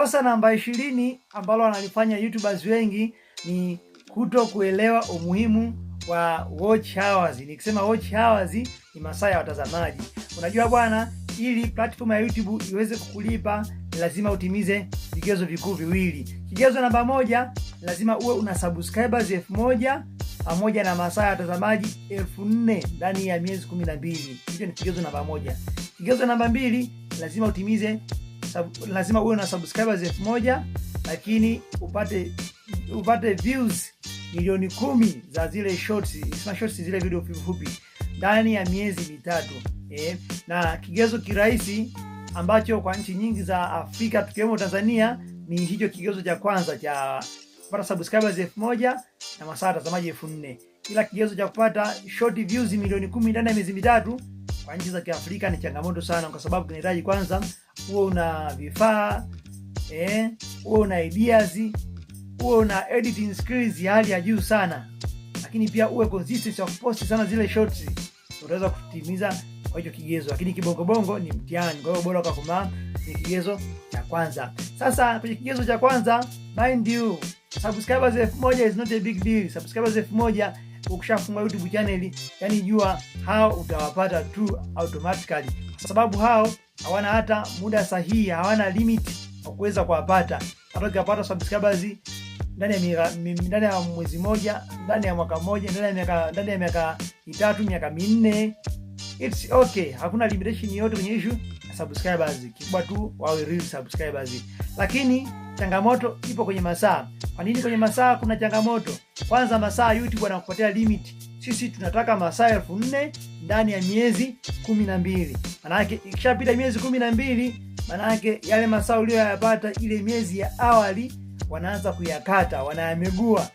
Kosa namba 20 ambalo wanalifanya YouTubers wengi ni kuto kuelewa umuhimu wa watch hours. Nikisema watch hours ni masaa ya watazamaji. Unajua bwana, ili platform ya YouTube iweze kukulipa lazima utimize vigezo vikuu viwili. Kigezo namba 1, lazima uwe una subscribers 1000 pamoja na masaa ya watazamaji 4000 ndani ya miezi 12. Hicho ni kigezo namba 1. Kigezo namba 2, lazima uwe na subscribers 1000 lakini upate views milioni 10 za zile shorts zile video fupi ndani ya miezi 3. Na kigezo kirahisi ambacho kwa nchi nyingi za Afrika tukiwemo Tanzania ni hicho kigezo cha kwanza cha kupata subscribers 1000 na masaa watazamaji 4000. Ila kigezo cha kupata short views milioni 10 ndani ya miezi 3 kwa nchi za Kiafrika ni changamoto sana, kwa sababu kinahitaji kwanza uwe una vifaa, uwe una ideas, uwe una editing skills ya hali ya juu sana, lakini pia uwe consistent wa kupost sana zile shorts, utaweza kutimiza kwa hiyo kigezo. Lakini kibongo ni mtihani, kwa hiyo bora ukakoma ni kigezo cha kwanza. Sasa kwenye kigezo cha kwanza, mind you, subscribers 1000 is not a big deal. Subscribers 1000 ukishafungua YouTube channel, yani jua hao utawapata tu automatically, kwa sababu hao hawana hata muda sahihi, hawana limit wa kuweza kuwapata. Hata ukipata subscribers ndani ya mwezi mmoja, ndani ya mwaka mmoja, ndani ya miaka 3, miaka 4, it's okay. Hakuna limitation yote kwenye issue ya subscribers, kikubwa tu wawe real subscribers. Lakini changamoto ipo kwenye masaa. Kwa nini kwenye masaa kuna changamoto? Kwanza, masaa YouTube wanakupatia limit. Sisi tunataka masaa 4000 ndani ya miezi 12. Maana yake ikishapita miezi 12, maana yake yale masaa uliyoyapata ile miezi ya awali wanaanza kuyakata, wanayamegua.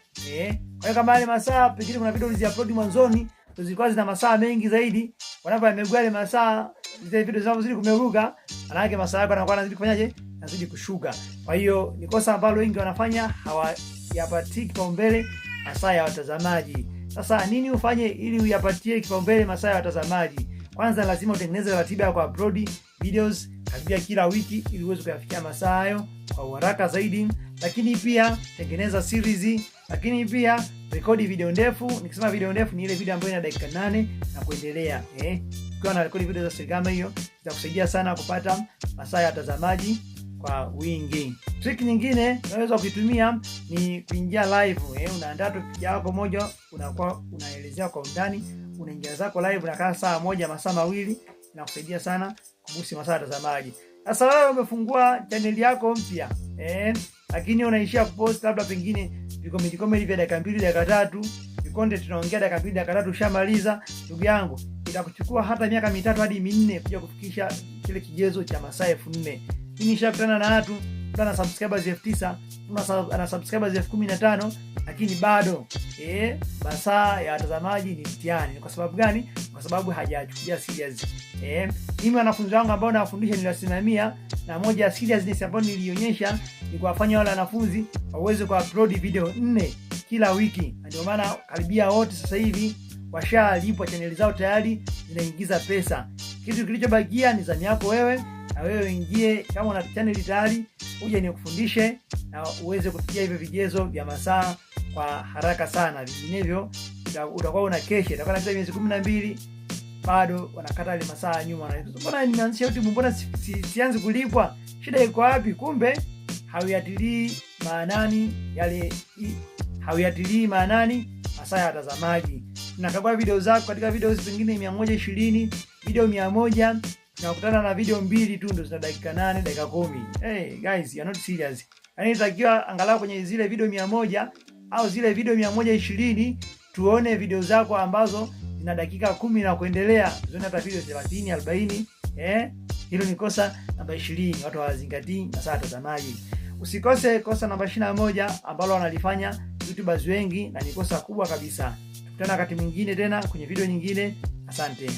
Kwa hiyo kama yale masaa pengine kuna video uliziupload mwanzoni zilikuwa zina masaa mengi zaidi, wanapoyamegua yale masaa, zile video zinazozidi kumeguka, maana yake masaa yako yanakuwa yanazidi kufanyaje? Yanazidi kushuka. Kwa hiyo ni kosa ambalo wengi wanafanya, hawayapatii kipaumbele masaa ya watazamaji. Sasa nini ufanye ili uyapatie kipaumbele masaa ya watazamaji? Kwanza lazima utengeneze ratiba ya kuupload videos karibia kila wiki ili uweze kuyafikia masaa hayo kwa haraka zaidi. Lakini pia tengeneza series, lakini pia rekodi video ndefu. Nikisema video ndefu ni ile video ambayo ina dakika 8 na kuendelea. Ukiwa na rekodi video za siri kama hiyo, itakusaidia sana kupata masaa ya watazamaji kwa wingi. Trick nyingine unaweza kuitumia ni kuingia live. Unaandaa topic yako moja, unakuwa unaelezea kwa undani, unaingia zako live, unakaa saa moja, masaa mawili, inakusaidia sana kubusi masaa ya watazamaji. Sasa wewe umefungua channel yako mpya, lakini unaishia kupost labda pengine comedy vya dakika 2, dakika 3, content tunaongea dakika 2, dakika 3 ushamaliza. Ndugu yangu, itakuchukua hata miaka 3 hadi 4 kuja kufikisha kile kigezo cha masaa 4000. Mimi nishakutana na watu ana subscribers 9000, ana subscribers 15000, lakini bado masaa ya watazamaji ni mtihani. Kwa sababu gani? Kwa sababu hajachukulia serious. Mimi wanafunzi wangu ambao nawafundisha niliwasimamia, na moja ya seriousness ambayo nilionyesha ni kuwafanya wale wanafunzi waweze kuupload video 4 kila wiki. Ndio maana karibia wote sasa hivi washalipwa, channel zao tayari zinaingiza pesa. Kitu kilichobakia ni zamu yako wewe, na wewe ingie kama una channel tayari, uje nikufundishe na uweze kufikia hivyo vigezo vya masaa kwa haraka sana. Vinginevyo utakuwa una kesha, itakuwa na miezi 12 bado wanakata ile masaa nyuma. Mbona nimeanzisha YouTube, mbona sianzi kulipwa? Shida iko wapi? Kumbe hawiatilii maanani masaa ya watazamaji. Tunakagua video zako, katika video zingine 120, video 100, tunakutana na video 2 tu ndio zina dakika 8, dakika 10. Hey guys, you are not serious. Yaani nitakiwa angalau kwenye zile video 100 au zile video 120 tuone video zako ambazo zina dakika 10 na kuendelea. Zione hata video 30, 40. Hilo ni kosa namba 20. Watu hawazingatii masaa ya watazamaji. Usikose kosa namba 21 ambalo wanalifanya YouTubers wengi na ni kosa kubwa kabisa. Tukutana wakati mwingine tena kwenye video nyingine. Asante.